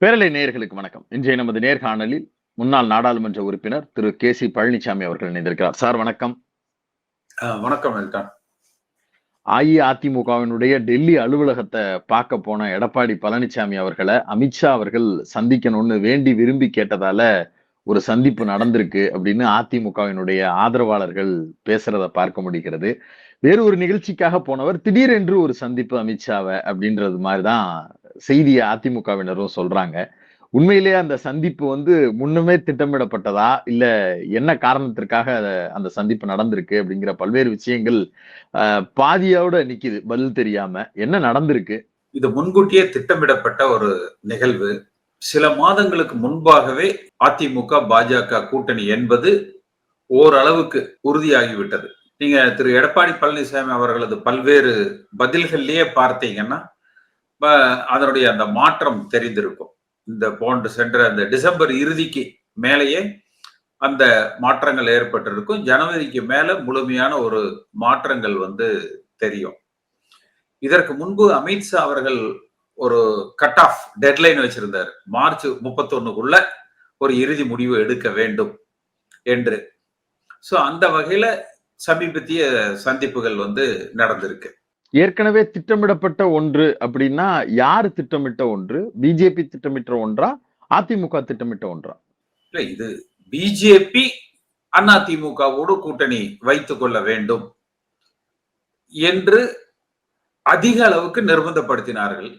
பேரலை நேயர்களுக்கு வணக்கம். இன்றைய நமது நேர்காணலில் முன்னாள் நாடாளுமன்ற உறுப்பினர் திரு கே.சி. பழனிசாமி அவர்கள் இணைந்திருக்கிறார். சார் வணக்கம். வணக்கம் வெல்டன். அஇஅதிமுகவினுடைய டெல்லி அலுவலகத்தை பார்க்க போன எடப்பாடி பழனிசாமி அவர்களை அமித்ஷா அவர்கள் சந்திக்கணும்னு வேண்டி விரும்பி கேட்டதால ஒரு சந்திப்பு நடந்திருக்கு அப்படின்னு அதிமுகவினுடைய ஆதரவாளர்கள் பேசுறத பார்க்க முடிகிறது. வேறு ஒரு நிகழ்ச்சிக்காக போனவர் திடீரென்று ஒரு சந்திப்பு அமித்ஷாவை அப்படின்றது மாதிரிதான் செய்தியை அதிமுகவினரும் சொல்றாங்க. உண்மையிலேயே அந்த சந்திப்பு முன்னமே திட்டமிடப்பட்டதா இல்ல என்ன காரணத்திற்காக அந்த சந்திப்பு நடந்திருக்கு அப்படிங்கிற பல்வேறு விஷயங்கள் பாதியோட நிக்குது, பதில் தெரியாம. என்ன நடந்திருக்கு? இது முன்கூட்டியே திட்டமிடப்பட்ட ஒரு நிகழ்வு. சில மாதங்களுக்கு முன்பாகவே அதிமுக பாஜக கூட்டணி என்பது ஓரளவுக்கு உறுதியாகிவிட்டது. நீங்க திரு எடப்பாடி பழனிசாமி அவர்களது பல்வேறு பதில்கள்லயே பார்த்தீங்கன்னா அதனுடைய அந்த மாற்றம் தெரிந்திருக்கும். இந்த போன்று சென்ற அந்த டிசம்பர் இறுதிக்கு மேலேயே அந்த மாற்றங்கள் ஏற்பட்டிருக்கும். ஜனவரிக்கு மேல முழுமையான ஒரு மாற்றங்கள் தெரியும். இதற்கு முன்பு அமித்ஷா அவர்கள் ஒரு கட் ஆஃப் டெட்லைன் வச்சிருந்தார். மார்ச் 31க்குள்ள ஒரு இறுதி முடிவு எடுக்க வேண்டும் என்று. சோ அந்த வகையில சமீபத்திய சந்திப்புகள் நடந்திருக்கு. ஏற்கனவே திட்டமிடப்பட்ட ஒன்று அப்படின்னா யாரு திட்டமிட்ட ஒன்று? பிஜேபி திட்டமிட்ட ஒன்றா, அதிமுக திட்டமிட்ட ஒன்றா? இல்ல, இது பிஜேபி அதிமுகவோடு கூட்டணி வைத்துக் கொள்ள வேண்டும் என்று அதிக அளவுக்கு நிர்பந்தப்படுத்தினார்கள்.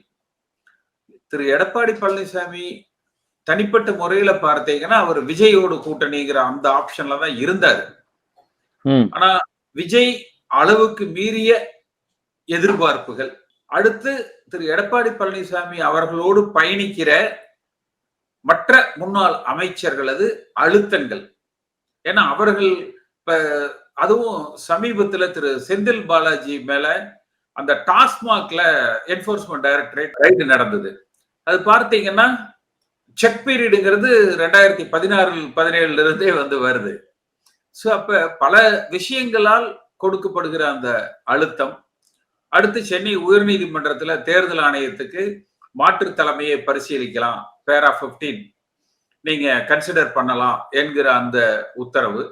திரு எடப்பாடி பழனிசாமி தனிப்பட்ட முறையில பார்த்தீங்கன்னா அவர் விஜயோடு கூட்டணிங்கிற அந்த ஆப்ஷன்ல தான் இருந்தாரு. ஆனா விஜய் அளவுக்கு மீறிய எதிர்பார்ப்புகள், அடுத்து திரு எடப்பாடி பழனிசாமி அவர்களோடு பயணிக்கிற மற்ற முன்னாள் அமைச்சர்களது அழுத்தங்கள். ஏன்னா அவர்கள் இப்ப அதுவும் சமீபத்துல திரு செந்தில் பாலாஜி மேல அந்த டாஸ்மாக்ல என்போர்ஸ்மெண்ட் டைரக்டரேட் ரைடு நடந்தது. அது பார்த்தீங்கன்னா செக் பீரியடுங்கிறது 2016-17 இருந்தே வருது. சோ அப்ப பல விஷயங்களால் கொடுக்கப்படுகிற அந்த அழுத்தம், அடுத்து சென்னை உயர்நீதிமன்றத்துல தேர்தல் ஆணையத்துக்கு மாற்று தலைமையை பரிசீலிக்கலாம், பேரா 15 நீங்க கன்சிடர் பண்ணலாம் என்கிற அந்த உத்தரவு,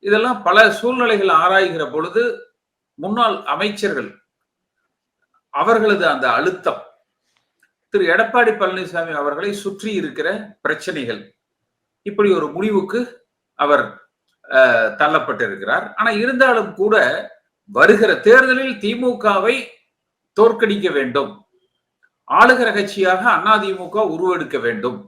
இதெல்லாம் பல சூழ்நிலைகள் ஆராய்கிற பொழுது முன்னாள் அமைச்சர்கள் அவர்களது அந்த அழுத்தம், திரு எடப்பாடி பழனிசாமி அவர்களை சுற்றி இருக்கிற பிரச்சனைகள், இப்படி ஒரு முடிவுக்கு அவர் தள்ளப்பட்டிருக்கிறார். ஆனா இருந்தாலும் கூட வருகிற தேர்தலில் திமுகவை தோற்கடிக்க வேண்டும், ஆளுகிற கட்சியாக அதிமுக உருவெடுக்க வேண்டும்,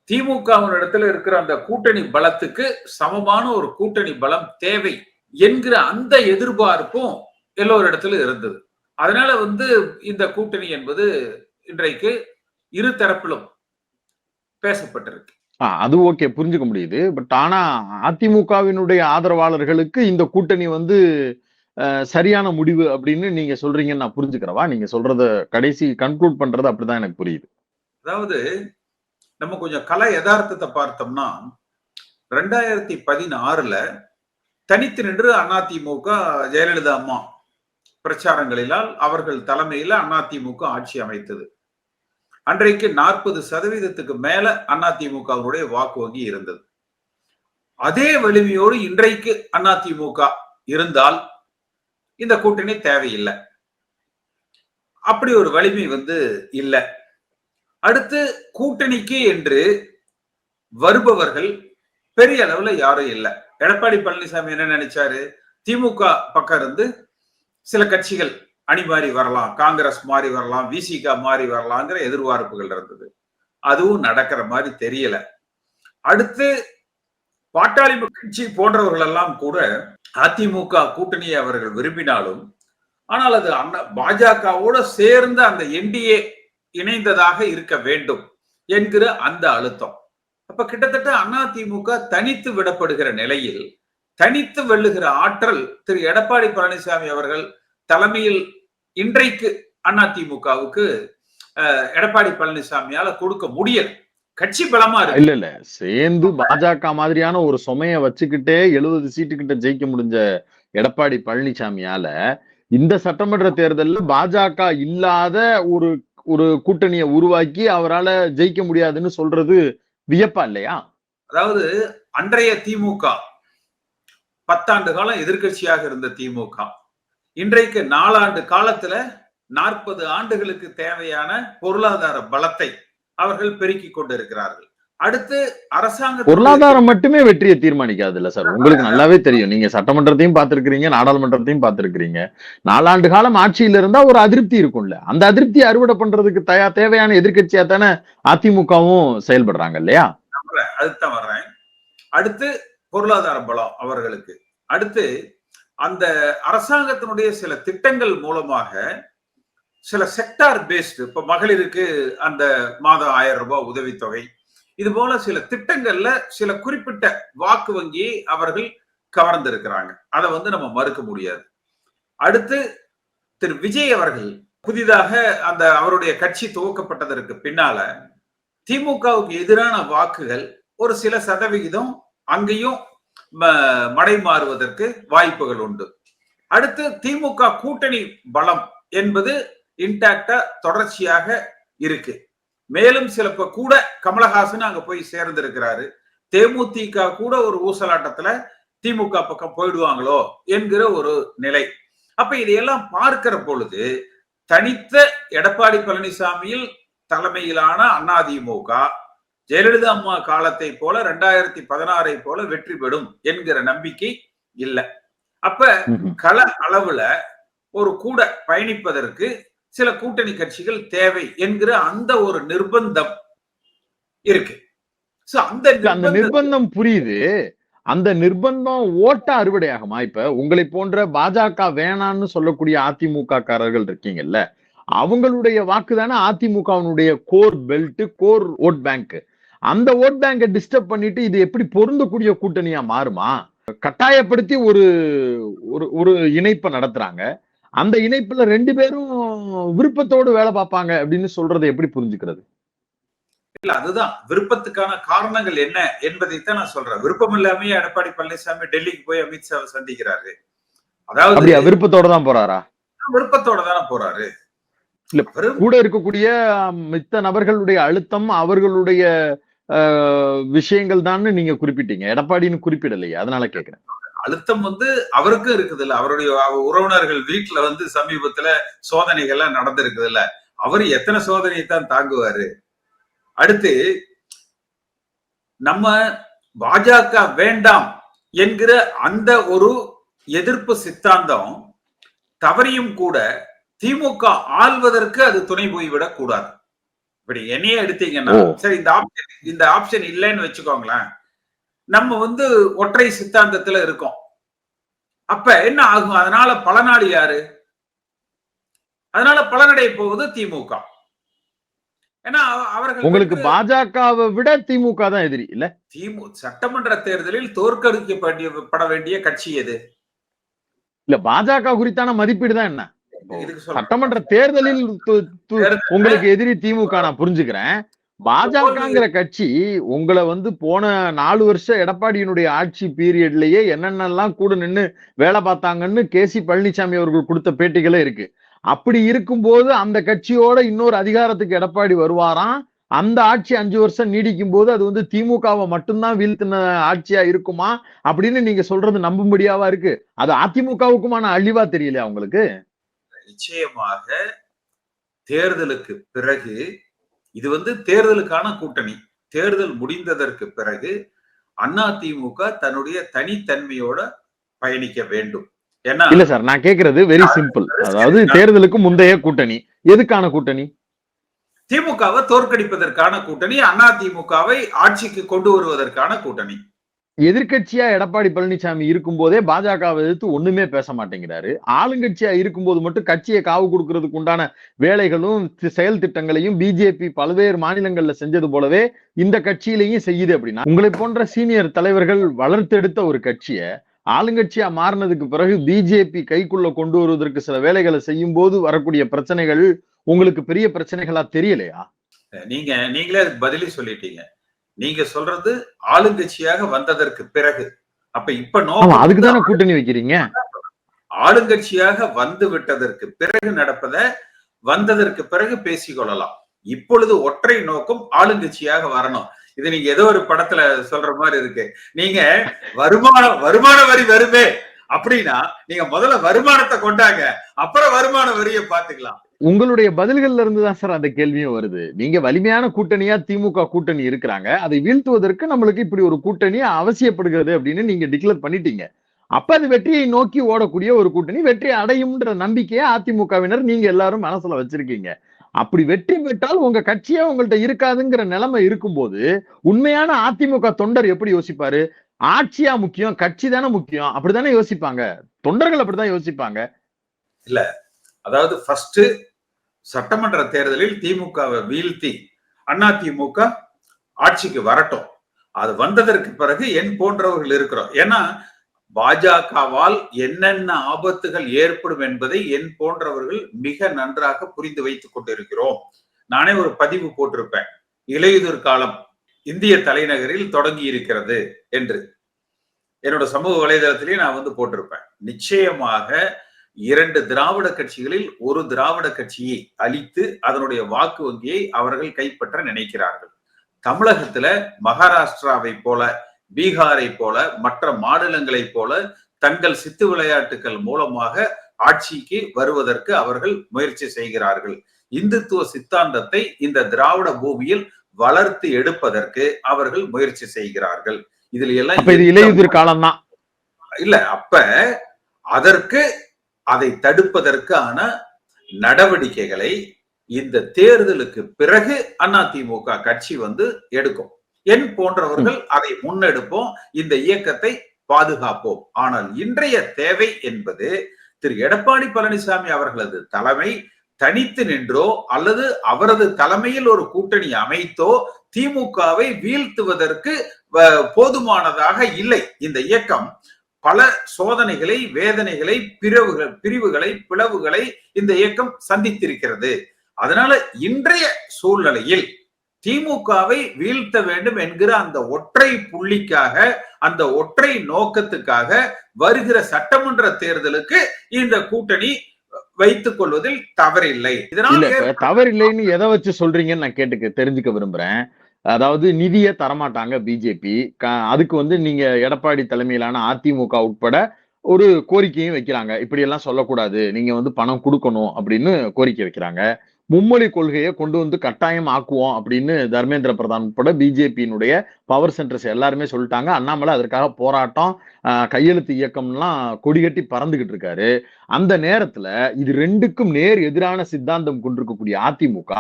திமுகவினிடத்தில் இருக்கிற அந்த கூட்டணி பலத்துக்கு சமமான ஒரு கூட்டணி பலம் தேவை என்கிற அந்த எதிர்பார்ப்பும் எல்லோரிடத்திலும் இருந்தது. அதனால இந்த கூட்டணி என்பது இன்றைக்கு இரு தரப்பிலும் பேசப்பட்டிருக்கு. அது ஓகே, புரிஞ்சுக்க முடியுது. பட் ஆனா அதிமுகவினுடைய ஆதரவாளர்களுக்கு இந்த கூட்டணி சரியான முடிவு அப்படின்னு நீங்க சொல்றீங்கன்னு நான் புரிஞ்சுக்கிறவா? நீங்க சொல்றத கடைசி கன்க்ளூட் பண்றது அப்படிதான் எனக்கு புரியுது. அதாவது நம்ம கொஞ்சம் கலை யதார்த்தத்தை பார்த்தோம்னா 2016 தனித்து நின்று அதிமுக ஜெயலலிதா அம்மா பிரச்சாரங்களிலால் அவர்கள் தலைமையில அதிமுக ஆட்சி அமைத்தது. அன்றைக்கு 40% மேல அதிமுகவுடைய வாக்கு வங்கி இருந்தது. அதே வலிமையோடு இன்றைக்கு அதிமுக இருந்தால் இந்த கூட்டணி தேவையில்லை. அப்படி ஒரு வலிமை இல்லை. அடுத்து கூட்டணிக்கு என்று வருபவர்கள் பெரிய அளவுல யாரும் இல்லை. எடப்பாடி பழனிசாமி என்ன நினைச்சாரு, திமுக பக்கம் இருந்து சில கட்சிகள் அணி மாறி வரலாம், காங்கிரஸ் மாறி வரலாம், விசிக மாறி வரலாங்கிற எதிர்பார்ப்புகள் இருந்தது. அதுவும் நடக்கிற மாதிரி தெரியல. அடுத்து பாட்டாளி கட்சி போன்றவர்கள் எல்லாம் கூட அதிமுக கூட்டணியை அவர்கள் விரும்பினாலும், ஆனால் அது பாஜகவோட சேர்ந்த அந்த என்டிஏ இணைந்ததாக இருக்க வேண்டும் என்கிற அந்த அழுத்தம். அப்ப கிட்டத்தட்ட அதிமுக தனித்து விடப்படுகிற நிலையில் தனித்து வெல்லுகிற ஆற்றல் திரு எடப்பாடி பழனிசாமி அவர்கள் தலைமையில் இன்றைக்கு அதிமுகவுக்கு எடப்பாடி பழனிசாமியால கொடுக்க முடியல. கட்சி பலமா இருக்கு. இல்ல சேர்ந்து பாஜக மாதிரியான ஒரு சுமைய வச்சுக்கிட்டே 70 சீட்டு கிட்ட ஜெயிக்க முடிஞ்ச எடப்பாடி பழனிசாமியால இந்த சட்டமன்ற தேர்தலில் பாஜக இல்லாத ஒரு ஒரு கூட்டணியை உருவாக்கி அவரால ஜெயிக்க முடியாதுன்னு சொல்றது வியப்பா இல்லையா? அதாவது அன்றைய திமுக 10 ஆண்டு காலம் எதிர்க்கட்சியாக இருந்த திமுக இன்றைக்கு 4 ஆண்டு காலத்துல 40 ஆண்டுகளுக்கு தேவையான பொருளாதார பலத்தை அவர்கள் பெருக்கிக் கொண்டிருக்கிறார்கள். அடுத்து அரசாங்கத்துடைய பொருளாதாரம் மட்டுமே வெற்றியை தீர்மானிக்காதுல்ல சார். உங்களுக்கு நல்லாவே தெரியும். நீங்க சட்டமன்றத்தையும் பார்த்திருக்கிறீங்க, நாடாளுமன்றத்தையும் பார்த்திருக்கிறீங்க. 4 ஆண்டு காலம் ஆட்சியில இருந்தா ஒரு அதிருப்தி இருக்கும்ல. அந்த அதிருப்தியை அறுவடை பண்றதுக்கு தேவையான எதிர்க்கட்சியா தானே அதிமுகவும் செயல்படுறாங்க இல்லையா? அதுதான் வர்றேன். அடுத்து பொருளாதார பலம் அவர்களுக்கு. அடுத்து அந்த அரசாங்கத்தினுடைய சில திட்டங்கள் மூலமாக சில செக்டார் பேஸ்டு, இப்ப மகளிருக்கு அந்த மாதம் 1000 ரூபாய் உதவித்தொகை, இது போல சில திட்டங்கள்ல சில குறிப்பிட்ட வாக்கு வங்கியை அவர்கள் கவர்ந்திருக்கிறாங்க. அதை வந்து நம்ம மறுக்க முடியாது. அடுத்து திரு விஜய் அவர்கள் புதிதாக அந்த அவருடைய கட்சி துவக்கப்பட்டதற்கு பின்னால திமுகவுக்கு எதிரான வாக்குகள் ஒரு சில சதவிகிதம் அங்கேயும் மடை மாறுவதற்கு வாய்ப்புகள் உண்டு. அடுத்து திமுக கூட்டணி பலம் என்பது இன்டாக்டா தொடர்ச்சியாக இருக்கு. மேலும் சில கூட கமலஹாசன் அங்க போய் சேர்ந்திருக்கிறாரு. தேமுதிக கூட ஒரு ஊசலாட்டத்துல திமுக பக்கம் போயிடுவாங்களோ என்கிற ஒரு நிலை. அப்ப இதையெல்லாம் பார்க்கிற பொழுது தனித்த எடப்பாடி பழனிசாமியில் தலைமையிலான அதிமுக ஜெயலலிதா அம்மா காலத்தை போல 2016 போல வெற்றி பெறும் என்கிற நம்பிக்கை இல்லை. அப்ப கள அளவுல ஒரு கூட பயணிப்பதற்கு சில கூட்டணி கட்சிகள் தேவை என்கிற அந்த ஒரு நிர்பந்தம் இருக்கு. அந்த நிர்பந்தம் புரியுது. அந்த நிர்பந்தம் ஓட்ட அறுவடையாகுமா? இப்ப உங்களை போன்ற பாஜக வேணான்னு சொல்லக்கூடிய அதிமுக காரர்கள் இருக்கீங்கல்ல, அவங்களுடைய வாக்கு தானே அதிமுகவினுடைய core belt, core vote bank. அந்த ஓட் பேங்கை டிஸ்டர்ப் பண்ணிட்டு இது எப்படி பொருந்தக்கூடிய கூட்டணியா மாறுமா? கட்டாயப்படுத்தி ஒரு ஒரு இணைப்பை நடத்துறாங்க. அந்த இணைப்புல 2 பேரும் விருப்பத்தோடு வேலை பார்ப்பாங்க அப்படின்னு சொல்றதை எப்படி புரிஞ்சுக்கிறது? இல்ல, அதுதான் விருப்பத்துக்கான காரணங்கள் என்ன என்பதைத்தான் நான் சொல்றேன். விருப்பம் இல்லாம எடப்பாடி பழனிசாமி டெல்லிக்கு போய் அமித்ஷாவை சந்திக்கிறாரு. அதாவது விருப்பத்தோட தான் போறாரா? விருப்பத்தோட தானே போறாரு. இல்ல, கூட இருக்கக்கூடிய மித்த நபர்களுடைய அழுத்தம், அவர்களுடைய விஷயங்கள் தான் நீங்க குறிப்பிட்டீங்க. எடப்பாடின்னு குறிப்பிடலையே, அதனால கேக்குறேன். அழுத்தம் வந்து அவருக்கும் இருக்குது இல்ல. அவருடைய உறவினர்கள் வீட்டுல வந்து சமீபத்துல சோதனைகள்லாம் நடந்திருக்குது இல்ல. அவர் எத்தனை சோதனையை தான் தாங்குவாரு? அடுத்து நம்ம பாஜக வேண்டாம் என்கிற அந்த ஒரு எதிர்ப்பு சித்தாந்தம் தவறியும் கூட திமுக ஆள்வதற்கு அது துணை போய்விடக் கூடாது. இப்படி என்னையே எடுத்தீங்கன்னா, சரி இந்த ஆப்ஷன் இல்லைன்னு வச்சுக்கோங்களேன், நம்ம வந்து ஒற்றை சித்தாந்தத்துல இருக்கோம். அப்ப என்ன ஆகும்? அதனால பலனாளி யாரு? அதனால பலனடைய போவது திமுக. ஏன்னா அவர்கள் உங்களுக்கு பாஜகவை விட திமுக தான் எதிரி இல்ல? சட்டமன்ற தேர்தலில் தோற்கடிக்கப்பட வேண்டிய கட்சி எது? இல்ல, பாஜக குறித்தான மதிப்பீடு தான் என்ன? சட்டமன்ற தேர்தலில் உங்களுக்கு எதிரி திமுக நான் புரிஞ்சுக்கிறேன். பாஜகங்கிற கட்சி உங்களை வந்து போன 4 வருஷம் எடப்பாடியினுடைய ஆட்சி பீரியட்லயே என்னென்னலாம் கூட நின்னு வேலை பார்த்தாங்கன்னு கேசி பழனிசாமி அவர்கள் கொடுத்த பேட்டிகளே இருக்கு. அப்படி இருக்கும்போது அந்த கட்சியோட இன்னொரு அதிகாரத்துக்கு எடப்பாடி வருவாராம். அந்த ஆட்சி 5 வருஷம் நீடிக்கும் போது அது வந்து திமுகவை மட்டும்தான் வீழ்த்தின ஆட்சியா இருக்குமா அப்படின்னு நீங்க சொல்றது நம்பும்படியாவா இருக்கு? அது அதிமுகவுக்குமான அழிவா தெரியலையா உங்களுக்கு? நிச்சயமாக தேர்தலுக்கு பிறகு இது வந்து தேர்தலுக்கான கூட்டணி. தேர்தல் முடிந்ததற்கு பிறகு அதிமுக தன்னுடைய தனித்தன்மையோட பயணிக்க வேண்டும். இல்ல சார், நான் கேக்குறது வெரி சிம்பிள். அதாவது தேர்தலுக்கு முந்தைய கூட்டணி எதுக்கான கூட்டணி? திமுகவை தோற்கடிப்பதற்கான கூட்டணி, அதிமுகவை ஆட்சிக்கு கொண்டு வருவதற்கான கூட்டணி. எதிர்கட்சியா எடப்பாடி பழனிசாமி இருக்கும் போதே பாஜகவை எதிர்த்து ஒண்ணுமே பேச மாட்டேங்கிறாரு. ஆளுங்கட்சியா இருக்கும்போது மட்டும் கட்சியை காவு கொடுக்கறதுக்கு உண்டான வேலைகளும் செயல் திட்டங்களையும் பிஜேபி பல்வேறு மாநிலங்கள்ல செஞ்சது போலவே இந்த கட்சியிலையும் செய்யுது. அப்படின்னா உங்களை போன்ற சீனியர் தலைவர்கள் வளர்த்தெடுத்த ஒரு கட்சியை ஆளுங்கட்சியா மாறினதுக்கு பிறகு பிஜேபி கைக்குள்ள கொண்டு வருவதற்கு சில வேலைகளை செய்யும் போது வரக்கூடிய பிரச்சனைகள் உங்களுக்கு பெரிய பிரச்சனைகளா தெரியலையா? நீங்களே பதிலி சொல்லிட்டீங்க. நீங்க சொல்றது ஆளுங்கட்சியாக வந்ததற்கு பிறகு. அப்ப இப்ப அதுக்குதானே கூட்டணி வைக்கிறீங்க. ஆளுங்கட்சியாக வந்து விட்டதற்கு பிறகு நடப்பத வந்ததற்கு பிறகு பேசிக்கொள்ளலாம். இப்பொழுது ஒற்றை நோக்கம் ஆளுங்கட்சியாக வரணும். இது நீங்க ஏதோ ஒரு படத்துல சொல்ற மாதிரி இருக்கு. நீங்க வருமான வரி வருமே அப்படின்னா நீங்க முதல்ல வருமானத்தை கொண்டாங்க, அப்புறம் வருமான வரியை பாத்துக்கலாம். உங்களுடைய பதில்கள்ல இருந்துதான் சார் அந்த கேள்வியும் வருது. நீங்க வலிமையான கூட்டணியா திமுக கூட்டணி இருக்கிறாங்க, அதை வீழ்த்துவதற்கு நம்மளுக்கு இப்படி ஒரு கூட்டணி அவசியப்படுகிறது அப்படின்னு நீங்க டிக்ளேர் பண்ணிட்டீங்க. அப்ப அது வெற்றியை நோக்கி ஓடக்கூடிய ஒரு கூட்டணி, வெற்றி அடையும்ன்ற நம்பிக்கையை அதிமுகவினர் நீங்க எல்லாரும் மனசுல வச்சிருக்கீங்க. அப்படி வெற்றி பெற்றால் உங்க கட்சியே உங்கள்ட்ட இருக்காதுங்கிற நிலைமை இருக்கும்போது உண்மையான அதிமுக தொண்டர் எப்படி யோசிப்பாரு? ஆட்சியா முக்கியம், கட்சி தானே முக்கியம், அப்படித்தானே யோசிப்பாங்க. தொண்டர்கள் அப்படித்தான் யோசிப்பாங்க. இல்ல, அதாவது ஃபர்ஸ்ட் சட்டமன்ற தேர்தலில் திமுகவை வீழ்த்தி அதிமுக ஆட்சிக்கு வரட்டும். அது வந்ததற்கு பிறகு என் போன்றவர்கள் இருக்கிறோம். ஏன்னா பாஜகவால் என்னென்ன ஆபத்துகள் ஏற்படும் என்பதை என் போன்றவர்கள் மிக நன்றாக புரிந்து வைத்துக் கொண்டிருக்கிறோம். நானே ஒரு பதிவு போட்டிருப்பேன், இலையுதிர் காலம் இந்திய தலைநகரில் தொடங்கி இருக்கிறது என்று. என்னோட சமூக வலைதளத்திலேயே நான் போட்டிருப்பேன். நிச்சயமாக 2 திராவிட கட்சிகளில் ஒரு திராவிட கட்சியை அழித்து அதனுடைய வாக்கு வங்கியை அவர்கள் கைப்பற்ற நினைக்கிறார்கள். தமிழகத்துல மகாராஷ்டிராவை போல, பீகாரை போல, மற்ற மாநிலங்களை போல தங்கள் சித்து விளையாட்டுகள் மூலமாக ஆட்சிக்கு வருவதற்கு அவர்கள் முயற்சி செய்கிறார்கள். இந்துத்துவ சித்தாந்தத்தை இந்த திராவிட பூமியில் வளர்த்து எடுப்பதற்கு அவர்கள் முயற்சி செய்கிறார்கள். இதுல எல்லாம் இலையுதிர் காலம் தான் இல்ல. அப்ப அதற்கு அதை தடுப்பதற்கான நடவடிக்கைகளை இந்த தேர்தலுக்கு பிறகு அதிமுக கட்சி எடுக்கும். என் போன்றவர்கள் அதை முன்னெடுப்போம், இந்த இயக்கத்தை பாதுகாப்போம். ஆனால் இன்றைய தேவை என்பது திரு எடப்பாடி பழனிசாமி அவர்களது தலைமை தனித்து நின்றோ அல்லது அவரது தலைமையில் ஒரு கூட்டணி அமைத்தோ திமுகவை வீழ்த்துவதற்கு போதுமானதாக இல்லை. இந்த இயக்கம் பல சோதனைகளை, வேதனைகளை, பிரிவுகளை, பிளவுகளை இந்த இயக்கம் சந்தித்திருக்கிறது. அதனால இன்றைய சூழ்நிலையில் திமுகவை வீழ்த்த வேண்டும் என்கிற அந்த ஒற்றை புள்ளிக்காக, அந்த ஒற்றை நோக்கத்துக்காக வருகிற சட்டமன்ற தேர்தலுக்கு இந்த கூட்டணி வைத்துக் கொள்வதில் தவறில்லை. இதனால தவறில்லைன்னு எதை வச்சு சொல்றீங்கன்னு நான் தெரிஞ்சுக்க விரும்புறேன். அதாவது நிதியை தரமாட்டாங்க பிஜேபி, அதுக்கு நீங்க எடப்பாடி தலைமையிலான அதிமுக உட்பட ஒரு கோரிக்கையும் வைக்கிறாங்க. இப்படி எல்லாம் சொல்லக்கூடாது, நீங்க பணம் கொடுக்கணும் அப்படின்னு கோரிக்கை வைக்கிறாங்க. மும்மொழி கொள்கையை கொண்டு கட்டாயம் ஆக்குவோம் அப்படின்னு தர்மேந்திர பிரதான் உட்பட பிஜேபியினுடைய பவர் சென்டர்ஸ் எல்லாருமே சொல்லிட்டாங்க. அண்ணாமலை அதற்காக போராட்டம், கையெழுத்து இயக்கம்லாம் கொடிகட்டி பறந்துகிட்டு இருக்காரு. அந்த நேரத்துல இது ரெண்டுக்கும் நேர் எதிரான சித்தாந்தம் கொண்டிருக்கக்கூடிய அதிமுக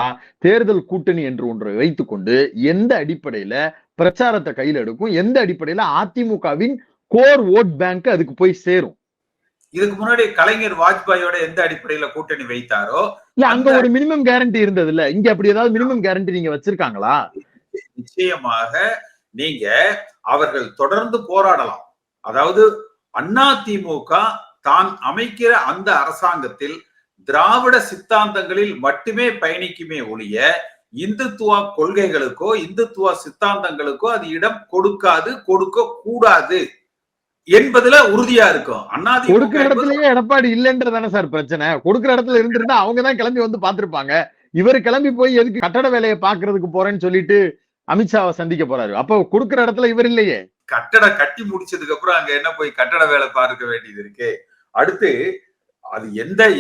தேர்தல் கூட்டணி என்று ஒன்றை வைத்துக்கொண்டு எந்த அடிப்படையில பிரச்சாரத்தை கையில எடுக்கும், எந்த அடிப்படையில அதிமுகவின் கோர் ஓட் பேங்க் அதுக்கு போய் சேரும்? இதுக்கு முன்னாடி கலைஞர் வாஜ்பாயோட எந்த அடிப்படையில கூட்டணி வைத்தாரோ, இல்ல அங்க ஒரு மினிமம் கேரண்டி இருந்தது இல்ல, இங்க அப்படி ஏதாவது மினிமம் கேரண்டி நீங்க வச்சிருக்காங்களா? நிச்சயமாக நீங்க அவர்கள் தொடர்ந்து போராடலாம். அதாவது அதிமுக தான் அமைக்கிற அந்த அரசாங்கத்தில் திராவிட சித்தாந்தங்களில் மட்டுமே பயணிக்குமே ஒழிய இந்துத்துவ கொள்கைகளுக்கோ இந்துத்துவ சித்தாந்தங்களுக்கோ அது இடம் கொடுக்காது, கொடுக்க கூடாது என்பதுல உறுதியா இருக்கும். கொடுக்கிற இடத்துலயே எடப்பாடி இல்லைன்றதானே சார் பிரச்சனை. கொடுக்கிற இடத்துல இருந்திருந்தா அவங்கதான் கிளம்பி பார்த்திருப்பாங்க. இவரு கிளம்பி போய் எதுக்கு கட்டட வேலையை பாக்குறதுக்கு போறேன்னு சொல்லிட்டு அமித்ஷாவை சந்திக்க போறாரு. அப்ப கொடுக்கிற இடத்துல இவர் இல்லையே. கட்டடம் கட்டி முடிச்சதுக்கு அப்புறம் அங்க என்ன போய் கட்டட வேலை பார்க்க வேண்டியது இருக்கு. அடுத்து அது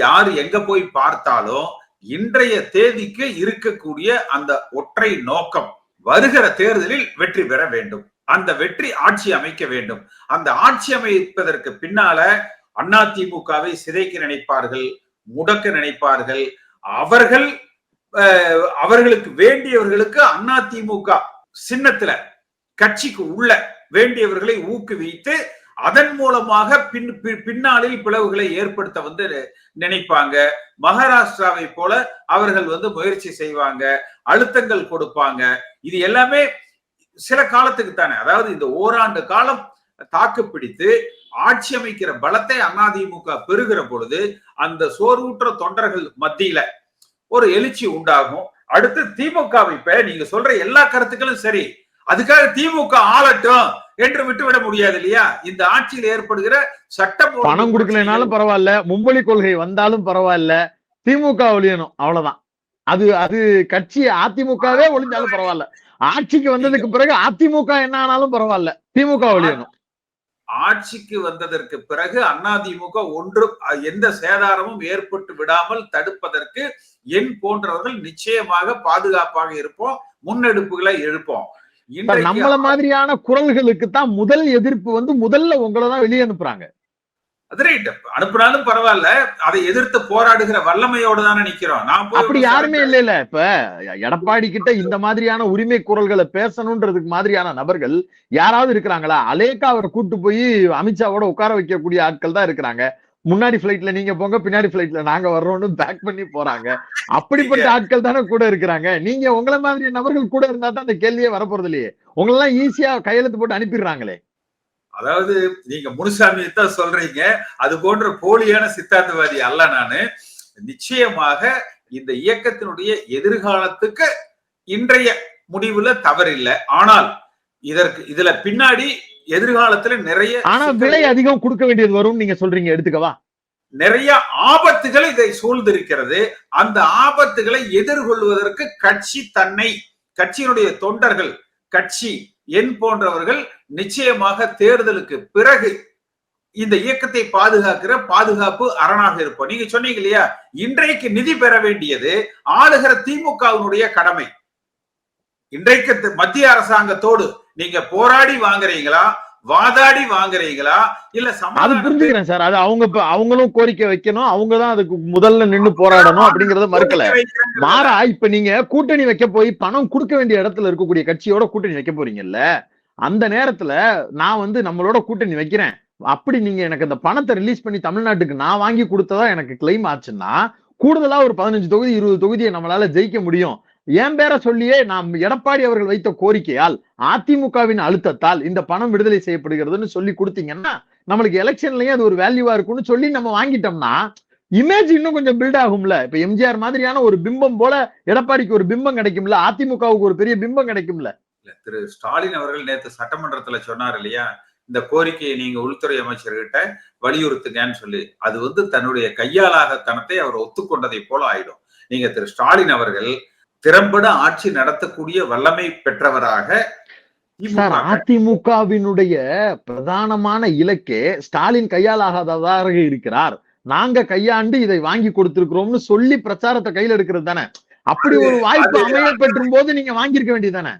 யாரு எங்க போய் பார்த்தாலும் இன்றைய தேதிக்கு இருக்கக்கூடிய அந்த ஒற்றை நோக்கம் வருகிற தேர்தலில் வெற்றி பெற வேண்டும், அந்த வெற்றி ஆட்சி அமைக்க வேண்டும். அந்த ஆட்சி அமைப்பதற்கு பின்னால அதிமுகவை சிதைக்க நினைப்பார்கள், முடக்க நினைப்பார்கள். அவர்களுக்கு வேண்டியவர்களுக்கு அதிமுக சின்னத்துல கட்சிக்கு உள்ள வேண்டியவர்களை ஊக்குவித்து அதன் மூலமாக பின்னாளில் பிளவுகளை ஏற்படுத்த நினைப்பாங்க. மகாராஷ்டிராவை போல அவர்கள் முயற்சி செய்வாங்க, அழுத்தங்கள் கொடுப்பாங்க. இது எல்லாமே சில காலத்துக்கு தானே. அதாவது இந்த ஓராண்டு காலம் தாக்கு பிடித்து ஆட்சி அமைக்கிற பலத்தை அதிமுக பெறுகிற பொழுது அந்த சோர்வுற்ற தொண்டர்கள் மத்தியில ஒரு எழுச்சி உண்டாகும். அடுத்து திமுகவை நீங்க சொல்ற எல்லா கருத்துக்களும் சரி, அதுக்காக திமுக ஆளட்டும் என்று விட்டுவிட முடியாது இல்லையா? இந்த ஆட்சியில் ஏற்படுகிற சட்டம் பணம் கொடுக்கலனாலும் பரவாயில்ல, மும்மொழி கொள்கை வந்தாலும் பரவாயில்ல, திமுக ஒழியணும், அவ்வளவுதான். அது அது கட்சி அதிமுகவே ஒழிஞ்சாலும் பரவாயில்ல, ஆட்சிக்கு நீங்க வந்ததுக்கு பிறகு அதிமுக என்ன ஆனாலும் பரவாயில்ல, திமுக ஒழியணும். ஆட்சிக்கு வந்ததற்கு பிறகு அதிமுக எந்த சேதாரமும் ஏற்பட்டு விடாமல் தடுப்பதற்கு என் போன்றவர்கள் நிச்சயமாக பாதுகாப்பாக இருப்போம், முன்னெடுப்புகளை எழுப்போம். இன்றைக்கு நம்மள மாதிரியான குரல்களுக்கு தான் முதல் எதிர்ப்பு முதல்ல உங்களை தான் வெளியே அனுப்புறாங்க. அது ரைட், அனுப்புனாலும் பரவாயில்ல, அதை எதிர்த்து போராடுகிற வல்லமையோடு தானே நிக்கிறோம். அப்படி யாருமே இல்ல. இப்ப எடப்பாடி கிட்ட இந்த மாதிரியான உரிமை குரல்களை பேசணும்ன்றதுக்கு மாதிரியான நபர்கள் யாராவது இருக்கிறாங்களா? அலேக்கா அவரை கூட்டு போய் அமித்ஷாவோட உட்கார வைக்கக்கூடிய ஆட்கள் தான் இருக்கிறாங்க. முன்னாடி பிளைட்ல நீங்க போங்க, பின்னாடி பிளைட்ல நாங்க வர்றோம்னு பேக் பண்ணி போறாங்க. அப்படிப்பட்ட ஆட்கள் தானே கூட இருக்கிறாங்க. நீங்க உங்களை மாதிரி நபர்கள் கூட இருந்தா தான் அந்த கேள்வியே வரப்போறது இல்லையே. உங்களெல்லாம் ஈஸியா கையெழுத்து போட்டு அனுப்பிடுறாங்களே. அதாவது நீங்க முனுசாமியை தான் சொல்றீங்க, அது போன்ற போலியான சித்தாந்தவாதி அல்ல நானு. நிச்சயமாக இந்த இயக்கத்தினுடைய எதிர்காலத்துக்கு இன்றைய முடிவுல தவறில்லை. ஆனால் இதுல பின்னாடி எதிர்காலத்துல நிறைய விலை அதிகம் கொடுக்க வேண்டியது வரும் நீங்க சொல்றீங்க, எடுத்துக்கவா? நிறைய ஆபத்துகள் இதை சூழ்ந்திருக்கிறது. அந்த ஆபத்துகளை எதிர்கொள்வதற்கு கட்சியினுடைய தொண்டர்கள், கட்சி என் போன்றவர்கள் நிச்சயமாக தேர்தலுக்கு பிறகு இந்த இயக்கத்தை பாதுகாக்கிற பாதுகாப்பு அரணாக இருப்போம். நீங்க சொன்னீங்க இல்லையா, இன்றைக்கு நிதி பெற வேண்டியது ஆளுகிற திமுகவினுடைய கடமை. இன்றைக்கு மத்திய அரசாங்கத்தோடு நீங்க போராடி வாங்குறீங்களா, வாதாடி வாங்குறீங்களா, இல்ல அது புரிஞ்சுக்கிறேன் சார். அது அவங்களும் கோரிக்கை வைக்கணும், அவங்கதான் அதுக்கு முதல்ல நின்னு போராடணும் அப்படிங்கறத மறுக்கல. மாறா இப்ப நீங்க கூட்டணி வைக்க போய் பணம் கொடுக்க வேண்டிய இடத்துல இருக்கக்கூடிய கட்சியோட கூட்டணி வைக்க போறீங்கல்ல, அந்த நேரத்துல நான் நம்மளோட கூட்டணி வைக்கிறேன், அப்படி நீங்க எனக்கு அந்த பணத்தை ரிலீஸ் பண்ணி தமிழ்நாட்டுக்கு நான் வாங்கி கொடுத்ததா எனக்கு கிளைம் ஆச்சுன்னா, கூடுதலா ஒரு 15 தொகுதி 20 தொகுதியை நம்மளால ஜெயிக்க முடியும். என் பேரை சொல்லியே நாம் எடப்பாடி அவர்கள் வைத்த கோரிக்கையால், அதிமுகவின் அழுத்தத்தால் இந்த பணம் விடுதலை செய்யப்படுகிறதுன்னு சொல்லி கொடுத்தீங்கன்னா, நம்மளுக்கு எலெக்ஷன்லயும் அது ஒரு வேல்யூவா இருக்கும்னு சொல்லி நம்ம வாங்கிட்டோம்னா இமேஜ் இன்னும் கொஞ்சம் பில்ட் ஆகும்ல. இப்ப எம்ஜிஆர் மாதிரியான ஒரு பிம்பம் போல எடப்பாடிக்கு ஒரு பிம்பம் கிடைக்கும்ல, அதிமுகவுக்கு ஒரு பெரிய பிம்பம் கிடைக்கும்ல. திரு ஸ்டாலின் அவர்கள் நேற்று சட்டமன்றத்துல சொன்னார் இல்லையா, இந்த கோரிக்கையை நீங்க உள்துறை அமைச்சர்கிட்ட வலியுறுத்துங்கன்னு சொல்லி, அது தன்னுடைய கையாளாகத்தனத்தை அவர் ஒத்துக்கொண்டதை போல ஆயிடும். நீங்க திரு ஸ்டாலின் அவர்கள் திறம்பட ஆட்சி நடத்தக்கூடிய வல்லமை பெற்றவராக, அதிமுகவினுடைய பிரதானமான இலக்கே ஸ்டாலின் கையாளாகாதவராக இருக்கிறார், நாங்க கையாண்டு இதை வாங்கி கொடுத்திருக்கிறோம்னு சொல்லி பிரச்சாரத்தை கையில எடுக்கிறது தானே. அப்படி ஒரு வாய்ப்பு அமைய பெற்றும் போது நீங்க வாங்கியிருக்க வேண்டியதானே.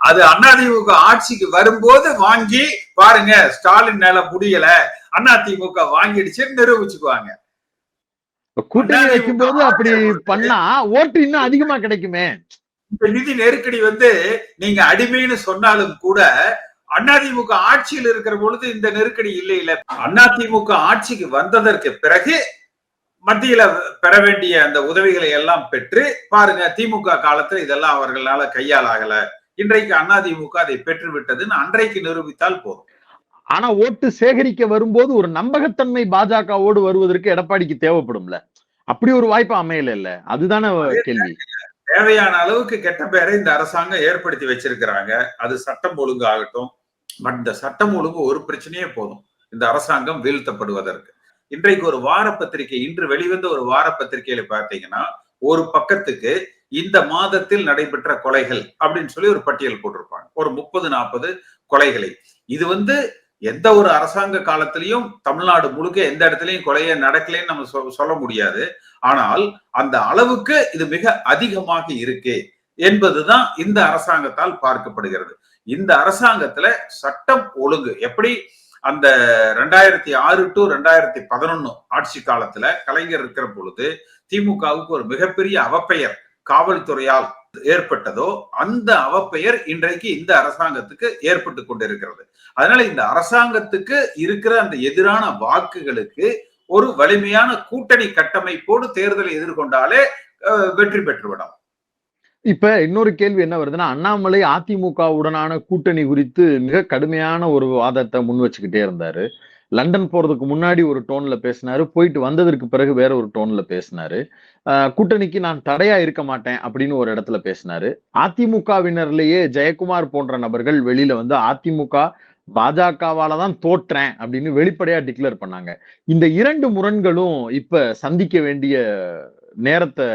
அது அதிமுக ஆட்சிக்கு வரும்போது வாங்கி பாருங்க, ஸ்டாலின் மேல முடியல, அதிமுக வாங்கிடுச்சுன்னு நிரூபிச்சுக்குவாங்க. கூட்டணி வைக்கும் போது அப்படி பண்ணா ஓட்டு இன்னும் அதிகமா கிடைக்குமே. இந்த நிதி நெருக்கடி நீங்க அடிமைன்னு சொன்னாலும் கூட அதிமுக ஆட்சியில் இருக்கிற பொழுது இந்த நெருக்கடி இல்ல. அதிமுக ஆட்சிக்கு வந்ததற்கு பிறகு மத்தியில பெற வேண்டிய அந்த உதவிகளை எல்லாம் பெற்று பாருங்க, திமுக காலத்துல இதெல்லாம் அவர்களால கையால் ஆகல, இன்றைக்கு அதிமுக அதை பெற்று விட்டதுன்னு அன்றைக்கு நிரூபித்தால் போதும். ஆனா ஓட்டு சேகரிக்க வரும்போது ஒரு நம்பகத்தன்மை பாஜகவோடு வருவதற்கு எடப்பாடிக்கு தேவைப்படும்ல. அப்படி ஒரு வாய்ப்பு அமையல இல்ல, அதுதானே கேள்வி. தேவையான அளவுக்கு கெட்ட பேரை இந்த அரசாங்கம் ஏற்படுத்தி வச்சிருக்கிறாங்க. அது சட்டம் ஒழுங்கு ஆகட்டும். பட் இந்த சட்டம் ஒழுங்கு ஒரு பிரச்சனையே போதும் இந்த அரசாங்கம் வீழ்த்தப்படுவதற்கு. இன்றைக்கு ஒரு வார பத்திரிகை, இன்று வெளிவந்த ஒரு வார பத்திரிகையில பார்த்தீங்கன்னா, ஒரு பக்கத்துக்கு இந்த மாதத்தில் நடைபெற்ற கொலைகள் அப்படின்னு சொல்லி ஒரு பட்டியல் போட்டிருப்பாங்க. ஒரு 30-40 கொலைகளை. இது எந்த ஒரு அரசாங்க காலத்திலையும் தமிழ்நாடு முழுக்க எந்த இடத்துலயும் கொலையே நடக்கலன்னு நம்ம சொல்ல முடியாது. ஆனால் அந்த அளவுக்கு இது மிக அதிகமாக இருக்கு என்பதுதான் இந்த அரசாங்கத்தால் பார்க்கப்படுகிறது. இந்த அரசாங்கத்துல சட்டம் ஒழுங்கு எப்படி அந்த 2006 to 2011 ஆட்சி காலத்துல கலைஞர் இருக்கிற பொழுது திமுகவுக்கு ஒரு மிகப்பெரிய அவப்பெயர் காவல்துறையால் ஏற்பட்டதோ, அந்த அவப்பெயர் இன்றைக்கு இந்த அரசாங்கத்துக்கு ஏற்பட்டு கொண்டிருக்கிறது. அதனால இந்த அரசாங்கத்துக்கு இருக்கிற அந்த எதிரான வாக்குகளுக்கு ஒரு வலிமையான கூட்டணி கட்டமைப்போடு தேர்தலை எதிர்கொண்டாலே வெற்றி பெற்றுவிடும். இப்ப இன்னொரு கேள்வி என்ன வருதுன்னா, அண்ணாமலை அதிமுகவுடனான கூட்டணி குறித்து மிக கடுமையான ஒரு வாதத்தை முன் வச்சுக்கிட்டே இருந்தாரு. லண்டன் போறதுக்கு முன்னாடி ஒரு டோன்ல பேசினாரு, போயிட்டு வந்ததற்கு பிறகு வேற ஒரு டோன்ல பேசினாரு. கூட்டணிக்கு நான் தடையா இருக்க மாட்டேன் அப்படின்னு ஒரு இடத்துல பேசினாரு. அதிமுகவினர்லயே ஜெயக்குமார் போன்ற நபர்கள் வெளியில அதிமுக பாஜகவால தான் தோற்றேன் அப்படின்னு வெளிப்படையா டிக்ளேர் பண்ணாங்க. இந்த இரண்டு முரண்களும் இப்ப சந்திக்க வேண்டிய நேரத்தை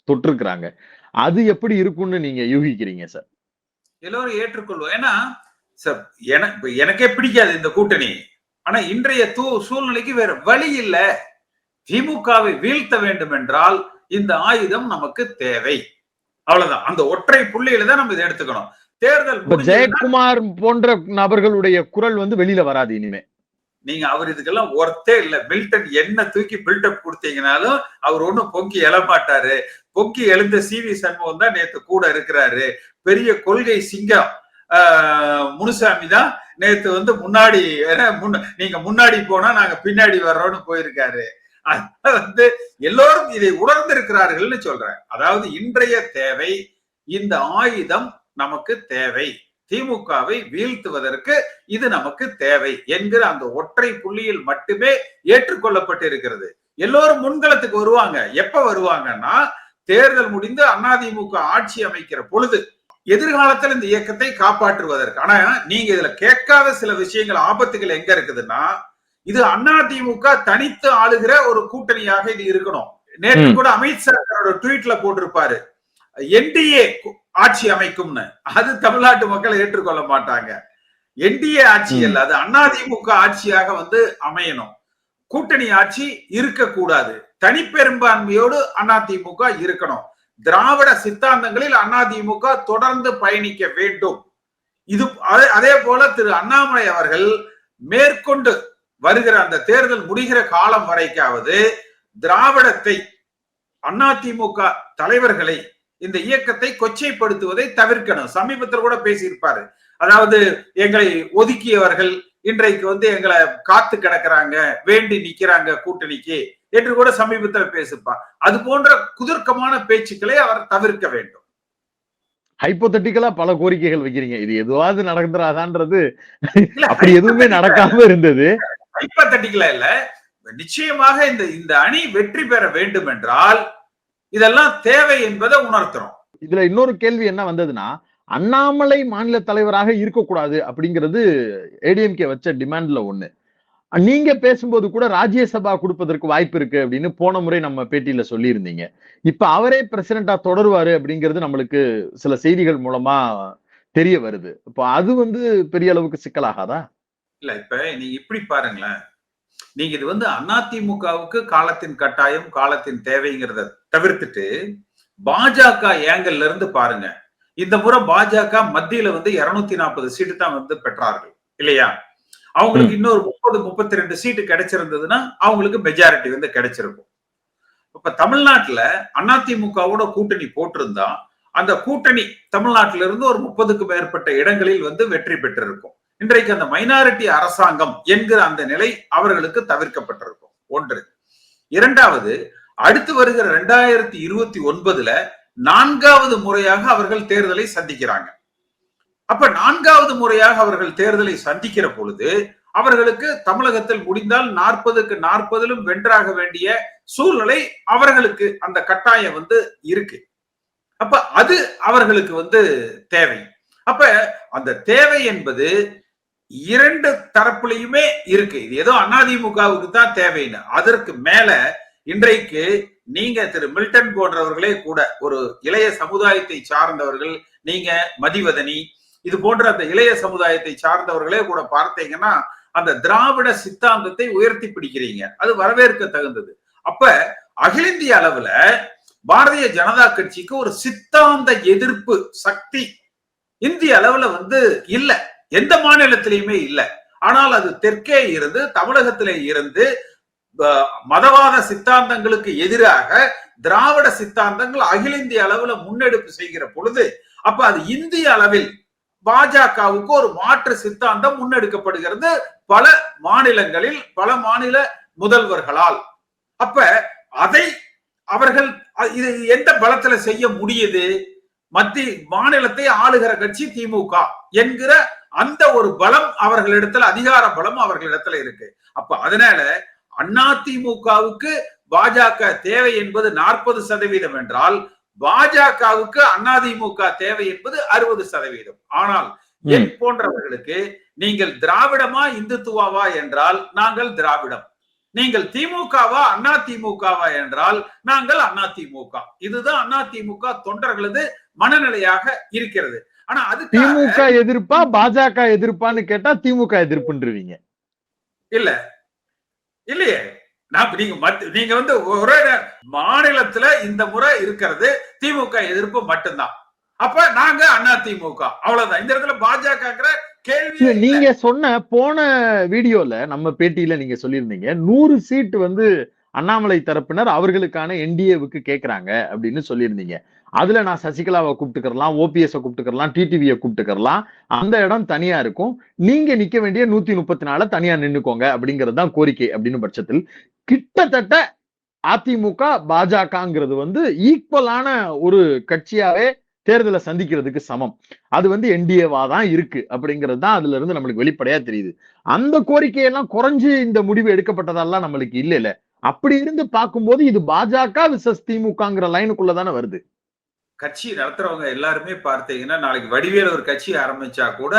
தொட்டிருக்கிறாங்க. அது எப்படி இருக்கும்னு நீங்க யூகிக்கிறீங்க சார்? எல்லோரும் ஏற்றுக்கொள்வோம். ஏன்னா சார், எனக்கே பிடிக்காது இந்த கூட்டணி. ஆனா இன்றைய சூழ்நிலைக்கு வேற வழி இல்ல. திமுகவை வீழ்த்த வேண்டும் என்றால் இந்த ஆயுதம் நமக்கு தேவை. அவ்வளவுதான். அந்த ஒற்றை புள்ளியில தான் நம்ம இதை எடுத்துக்கணும். தேர்தல் ஜெயக்குமார் போன்ற நபர்களுடைய குரல் வந்து வெளியில வராது இனிமே. நீங்க அவர் இதுக்கெல்லாம் ஒர்த்தே இல்ல. மில்டன் என்ன தூக்கி பில்டப் கொடுத்தீங்கனாலும் அவர் ஒண்ணும் பொங்கி எழமாட்டாரு. பொங்கி எழுந்த சி.வி. சண்முகம் தான் நேத்து கூட இருக்கிறாரு. பெரிய கொள்கை சிங்கம் முனுசாமி தான் நேத்து வந்து முன்னாடி நீங்க முன்னாடி போனா நாங்க பின்னாடி வர்றோம்னு போயிருக்காரு. வந்து எல்லோரும் இதை உணர்ந்திருக்கிறார்கள்னு சொல்றேன். அதாவது இன்றைய தேவை, இந்த ஆயுதம் நமக்கு தேவை, திமுகவை வீழ்த்துவதற்கு இது நமக்கு தேவை என்கிற அந்த ஒற்றை புள்ளியில் மட்டுமே ஏற்றுக்கொள்ளப்பட்டு இருக்கிறது. எல்லோரும் முன்களத்துக்கு வருவாங்க. எப்ப வருவாங்கன்னா தேர்தல் முடிந்து அதிமுக ஆட்சி அமைக்கிற பொழுது, எதிர்காலத்தில் இந்த இயக்கத்தை காப்பாற்றுவதற்கு. ஆனா நீங்க இதுல கேட்காத சில விஷயங்கள், ஆபத்துகள் எங்க இருக்குதுன்னா, இது அதிமுக தனித்து ஆளுகிற ஒரு கூட்டணியாக இது இருக்கணும். நேற்று கூட அமித்ஷா தன்னோட ட்வீட்ல போட்டிருப்பாரு, என்டிஏ ஆட்சி அமைக்கும்னு. அது தமிழ்நாட்டு மக்கள் ஏற்றுக்கொள்ள மாட்டாங்க. என்டிஏ ஆட்சி அல்ல, அது அதிமுக ஆட்சியாக வந்து அமையணும். கூட்டணி ஆட்சி இருக்கக்கூடாது. தனிப்பெரும்பான்மையோடு அதிமுக இருக்கணும். திராவிட சித்தாந்தங்களில் அதிமுக தொடர்ந்து பயணிக்க வேண்டும். இது அதே போல திரு அண்ணாமலை அவர்கள் மேற்கொண்டு வருகிற அந்த தேர்தல் முடிகிற காலம் வரைக்காவது திராவிடத்தை, அதிமுக தலைவர்களை, இந்த இயக்கத்தை கொச்சைப்படுத்துவதை தவிர்க்கணும். சமீபத்தில் கூட பேசியிருப்பாரு. அதாவது எங்களை ஒதுக்கியவர்கள் இன்றைக்கு வந்து எங்களை காத்து கிடக்குறாங்க, வேண்டி நிக்கிறாங்க கூட்டணிக்கு என்று கூட சமீபத்தில் பேசியிருப்பார். அது போன்ற குதர்க்கமான பேச்சுக்களை அவர் தவிர்க்க வேண்டும். ஹைப்போதெட்டிக்கலா பல கோரிக்கைகள் வைக்கிறீங்க. இது எதுவாவது நடந்துராதான்றது அப்படி எதுவுமே நடக்காம இருந்தது. ஹைப்போதெட்டிக்கலா இல்ல, நிச்சயமாக இந்த அணி வெற்றி பெற வேண்டும் என்றால் இதெல்லாம் தேவை என்பதை உணர்த்துறோம். இதுல இன்னொரு கேள்வி என்ன வந்ததுன்னா, அண்ணாமலை மாநில தலைவராக இருக்கக்கூடாது அப்படிங்கிறது ஏடிஎம்கே வச்ச டிமாண்ட்ல ஒண்ணு. நீங்க பேசும்போது கூட ராஜ்யசபா கொடுப்பதற்கு வாய்ப்பு இருக்கு அப்படின்னு போன முறை நம்ம பேட்டியில சொல்லி இருந்தீங்க. இப்ப அவரே பிரசிடண்டா தொடருவாரு அப்படிங்கிறது நம்மளுக்கு சில செய்திகள் மூலமா தெரிய வருது. இப்ப அது வந்து பெரிய அளவுக்கு சிக்கலாகாதா? இல்ல, இப்ப நீங்க இப்படி பாருங்களேன். நீங்க இது வந்து அதிமுகவுக்கு காலத்தின் கட்டாயம், காலத்தின் தேவைங்கிறத தவிர்த்துட்டு பாஜக ஏங்கல்ல இருந்து பாருங்க. இந்த முறை பாஜக மத்தியில வந்து 240 சீட்டு தான் வந்து பெற்றார்கள் இல்லையா? அவங்களுக்கு இன்னொரு 30-32 சீட்டு கிடைச்சிருந்ததுன்னா அவங்களுக்கு மெஜாரிட்டி வந்து கிடைச்சிருக்கும். இப்ப தமிழ்நாட்டுல அதிமுகவோட கூட்டணி போட்டிருந்தா அந்த கூட்டணி தமிழ்நாட்டில இருந்து ஒரு 30க்கு மேற்பட்ட இடங்களில் வந்து வெற்றி பெற்றிருக்கும். இன்றைக்கு அந்த மைனாரிட்டி அரசாங்கம் என்கிற அந்த நிலை அவர்களுக்கு தவிர்க்கப்பட்டிருக்கும். ஒன்று. இரண்டாவது, அடுத்து வருகிற 2029ல 4வது முறையாக அவர்கள் தேர்தலை சந்திக்கிறாங்க. அப்ப 4வது முறையாக அவர்கள் தேர்தலை சந்திக்கிற பொழுது அவர்களுக்கு தமிழகத்தில் முடிந்தால் 40க்கு 40லும் வென்றாக வேண்டிய சூழ்நிலை அவர்களுக்கு அந்த கட்டாயம் வந்து இருக்கு. அப்ப அது அவர்களுக்கு வந்து தேவை. அப்ப அந்த தேவை என்பது இரண்டு தரப்புலையுமே இருக்கு. இது ஏதோ அதிமுகவுக்கு தான் தேவைன்னு. அதற்கு மேல இன்றைக்கு நீங்க திரு மில்டன் போன்றவர்களே கூட, ஒரு இளைய சமுதாயத்தை சார்ந்தவர்கள், நீங்க மதிவதனி, இது போன்ற அந்த இளைய சமுதாயத்தை சார்ந்தவர்களே கூட பார்த்தீங்கன்னா அந்த திராவிட சித்தாந்தத்தை உயர்த்தி பிடிக்கிறீங்க. அது வரவேற்க தகுந்தது. அப்ப அகில இந்திய அளவுல பாரதிய ஜனதா கட்சிக்கு ஒரு சித்தாந்த எதிர்ப்பு சக்தி இந்திய அளவுல வந்து இல்ல, எந்த மாநிலத்திலையுமே இல்ல. ஆனால் அது தெற்கே இருந்து, தமிழகத்திலே இருந்து மதவாத சித்தாந்தங்களுக்கு எதிராக திராவிட சித்தாந்தங்கள் அகில இந்திய அளவுல முன்னெடுப்பு செய்கிற பொழுது, அப்ப அது இந்திய அளவில் பாஜகவுக்கு ஒரு மாற்று சித்தாந்தம் முன்னெடுக்கப்படுகிறது பல மாநிலங்களில், பல மாநில முதல்வர்களால். அப்ப அதை அவர்கள் இது எந்த பலத்துல செய்ய முடியுது? மத்திய மாநிலத்தை ஆளுகிற கட்சி திமுக என்கிற அந்த ஒரு பலம் அவர்களிடத்துல, அதிகார பலம் அவர்களிடத்துல இருக்கு. அப்ப அதனால அதிமுகவுக்கு பாஜக தேவை என்பது 40% என்றால் பாஜகவுக்கு அதிமுக தேவை என்பது 60%. ஆனால் என் போன்றவர்களுக்கு நீங்கள் திராவிடமா இந்துத்துவாவா என்றால் நாங்கள் திராவிடம், நீங்கள் திமுகவா அதிமுகவா என்றால் நாங்கள் அதிமுக. இதுதான் அதிமுக தொண்டர்களது மனநிலையாக இருக்கிறது. ஆனா அதுக்காக திமுக எதிர்ப்பா பாஜக எதிர்ப்பான்னு கேட்டா திமுக எதிர்ப்புன்றீங்க. இல்ல இல்லையே. நீங்க வந்து ஒரே மாநிலத்துல இந்த முறை இருக்கிறது திமுக எதிர்ப்பு மட்டும்தான். அப்ப நாங்க அதிமுக அவ்வளவுதான். இந்த இடத்துல பாஜக கேள்வி. நீங்க சொன்ன போன வீடியோல நம்ம பேட்டியில நீங்க சொல்லியிருந்தீங்க 100 சீட் வந்து அண்ணாமலை தரப்பினர் அவர்களுக்கான என்டிஏவுக்கு கேக்குறாங்க அப்படின்னு சொல்லியிருந்தீங்க. அதுல நான் சசிகலாவை கூப்பிட்டுக்கலாம், ஓபிஎஸ் கூப்பிட்டுக்கலாம், டிடிவியை கூப்பிட்டுக்கலாம். அந்த இடம் தனியா இருக்கும். நீங்க நிக்க வேண்டிய 134 தனியா நின்னுக்கோங்க அப்படிங்கிறது தான் கோரிக்கை அப்படின்னு பட்சத்தில் கிட்டத்தட்ட அதிமுக பாஜகங்கிறது வந்து ஈக்குவலான ஒரு கட்சியாவே தேர்தலை சந்திக்கிறதுக்கு சமம். அது வந்து என்டிஏவா தான் இருக்கு அப்படிங்கிறது தான் அதுல இருந்து நம்மளுக்கு வெளிப்படையா தெரியுது. அந்த கோரிக்கையெல்லாம் குறைஞ்சு இந்த முடிவு எடுக்கப்பட்டதெல்லாம் நம்மளுக்கு இல்ல. அப்படி இருந்து பார்க்கும்போது இது பாஜக விசஸ் திமுகங்கிற லைனுக்குள்ள தானே வருது. கட்சி நடத்துறவங்க எல்லாருமே பார்த்தீங்கன்னா நாளைக்கு வடிவேல் ஒரு கட்சி ஆரம்பிச்சா கூட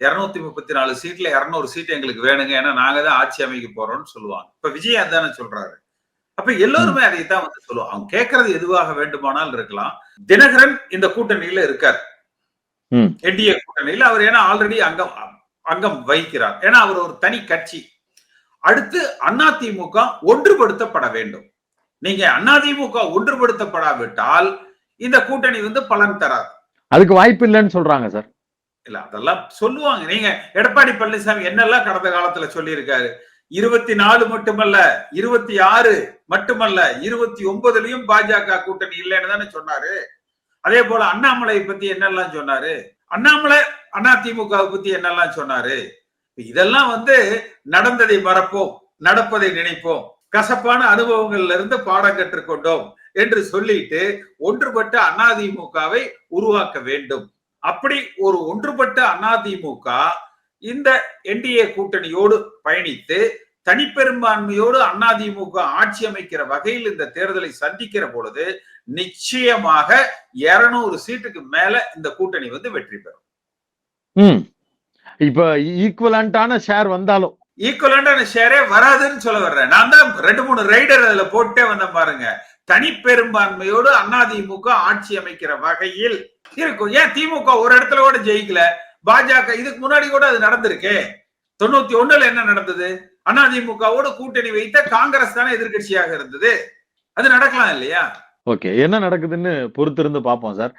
234 சீட்ல 200 சீட் எங்களுக்கு வேணுங்க, ஏன்னா நாங்க தான் ஆட்சி அமைக்க போறோம்னு சொல்லுவாங்க. இப்ப விஜய் அதானே சொல்றாரு. அப்ப எல்லோருமே அதைத்தான் வந்து சொல்லுவாங்க. அவங்க கேட்கறது எதுவாக வேண்டுமானால் இருக்கலாம். தினகரன் இந்த கூட்டணியில இருக்கார், என்டிஏ கூட்டணியில. அவர் ஏன்னா ஆல்ரெடி அங்கம் வகிக்கிறார், ஏன்னா அவர் ஒரு தனி கட்சி. அடுத்து அதிமுக ஒன்றுபடுத்தப்பட வேண்டும். நீங்க அதிமுக ஒன்றுபடுத்தப்படாவிட்டால் இந்த கூட்டணி வந்து பலன் தராது. அதுக்கு வாய்ப்பு இல்லைன்னு சொல்றாங்க சார். இல்ல அதெல்லாம் சொல்லுவாங்க. நீங்க எடப்பாடி பழனிசாமி என்னெல்லாம் கடந்த காலத்துல சொல்லி இருக்காரு. 24 மட்டுமல்ல, 26 மட்டுமல்ல, 29லயும் பாஜக கூட்டணி இல்லைன்னு தானே சொன்னாரு. அதே போல அண்ணாமலை பத்தி என்னெல்லாம் சொன்னாரு. அண்ணாமலை அதிமுக பத்தி என்னெல்லாம் சொன்னாரு. இதெல்லாம் வந்து நடந்ததை மறப்போம், நடப்பதை நினைப்போம், கசப்பான அனுபவங்கள்ல இருந்து பாடம் கற்றுக்கொண்டோம் என்று சொல்லிட்டு ஒன்றுபட்ட அதிமுகவை உருவாக்க வேண்டும். அப்படி ஒரு ஒன்றுபட்ட அதிமுக இந்த என்டிஏ கூட்டணியோடு பயணித்து தனிப்பெரும்பான்மையோடு அதிமுக ஆட்சி அமைக்கிற வகையில் இந்த தேர்தலை சந்திக்கிற பொழுது நிச்சயமாக 200 சீட்டுக்கு மேல இந்த கூட்டணி வந்து வெற்றி பெறும். இப்ப ஈக்குவலண்டான ஷேர் வந்தாலும் ஈக்குவலண்டான ஷேரே வராதுன்னு சொல்ல வர்றேன். நான் தான் 2-3 ரைடர் அதுல போட்டே வந்த பாருங்க. தனிப்பெரும்பான்மையோடு அதிமுக ஆட்சி அமைக்கிற வகையில் இருக்கும். ஏன் திமுக ஒரு இடத்துல கூட ஜெயிக்கல? பாஜக இதுக்கு முன்னாடி கூட அது நடந்திருக்கு. 91ல என்ன நடந்தது? அதிமுகவோடு கூட்டணி வைத்த காங்கிரஸ் தானே எதிர்கட்சியாக இருந்தது. அது நடக்கலாம் இல்லையா? ஓகே, என்ன நடக்குதுன்னு பொறுத்திருந்து பார்ப்போம் சார்.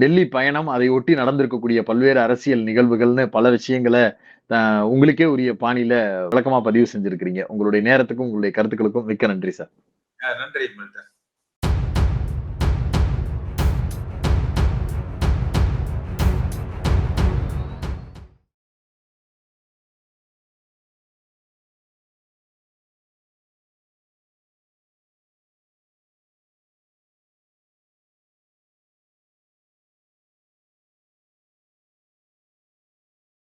டெல்லி பயணம், அதை ஒட்டி நடந்திருக்கக்கூடிய பல்வேறு அரசியல் நிகழ்வுகள்னு பல விஷயங்களை உங்களுக்கே உரிய பாணியில விளக்கமா பதிவு செஞ்சிருக்கிறீங்க. உங்களுடைய நேரத்துக்கும் உங்களுடைய கருத்துக்களுக்கும் மிக்க நன்றி சார். நன்றி மில்டன்.